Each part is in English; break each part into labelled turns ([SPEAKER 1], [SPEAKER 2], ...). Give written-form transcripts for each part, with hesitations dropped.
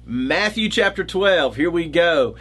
[SPEAKER 1] Matthew chapter 12, here we go.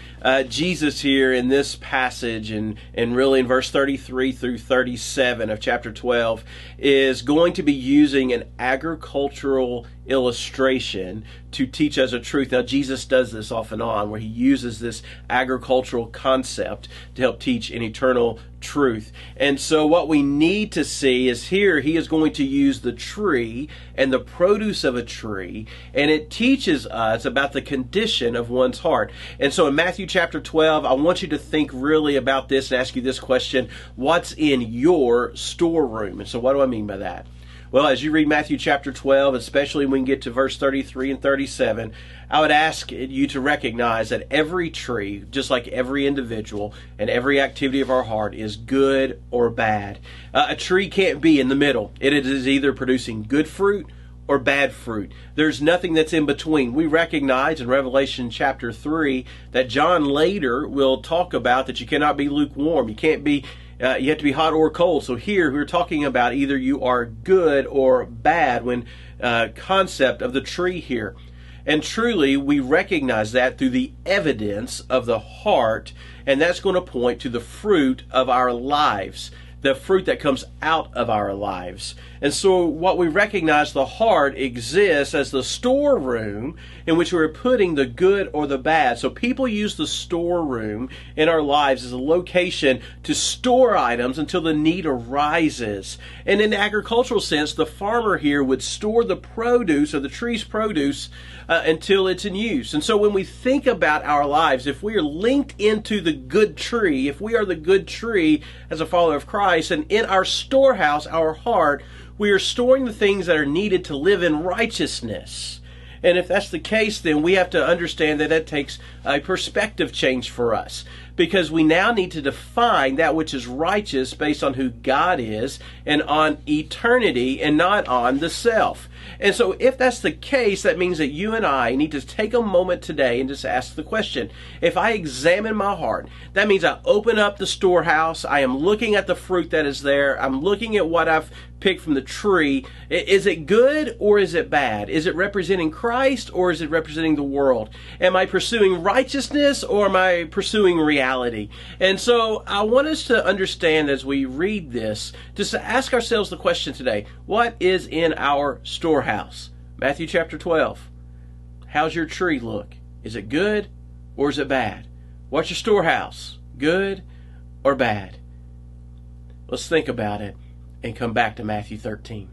[SPEAKER 1] Jesus here in this passage and really in verse 33 through 37 of chapter 12 is going to be using an agricultural illustration to teach us a truth. Now, Jesus does this off and on, where he uses this agricultural concept to help teach an eternal truth. And so what we need to see is here he is going to use the tree and the produce of a tree, and it teaches us about the condition of one's heart. And so in Matthew chapter 12, I want you to think really about this and ask you this question: what's in your storeroom? And so what do I mean by that? Well, as you read Matthew chapter 12, especially when we get to verse 33 and 37, I would ask you to recognize that every tree, just like every individual and every activity of our heart, is good or bad. A tree can't be in the middle. It is either producing good fruit or bad fruit. There's nothing that's in between. We recognize in Revelation chapter 3 that John later will talk about that you cannot be lukewarm. You can't be you have to be hot or cold. So here we're talking about either you are good or bad when concept of the tree here. And truly we recognize that through the evidence of the heart, and that's going to point to the fruit of our lives, the fruit that comes out of our lives. And so what we recognize, the heart exists as the storeroom in which we're putting the good or the bad. So people use the storeroom in our lives as a location to store items until the need arises. And in the agricultural sense, the farmer here would store the produce of the tree's produce until it's in use. And so when we think about our lives, if we are linked into the good tree, if we are the good tree as a follower of Christ, and in our storehouse, our heart, we are storing the things that are needed to live in righteousness. And if that's the case, then we have to understand that that takes a perspective change for us, because we now need to define that which is righteous based on who God is and on eternity and not on the self. And so if that's the case, that means that you and I need to take a moment today and just ask the question: if I examine my heart, that means I open up the storehouse, I am looking at the fruit that is there, I'm looking at what I've picked from the tree. Is it good or is it bad? Is it representing Christ or is it representing the world? Am I pursuing righteousness or am I pursuing reality? And so I want us to understand as we read this, just to ask ourselves the question today: what is in our storehouse? Matthew chapter 12. How's your tree look? Is it good or is it bad? What's your storehouse? Good or bad? Let's think about it and come back to Matthew 13.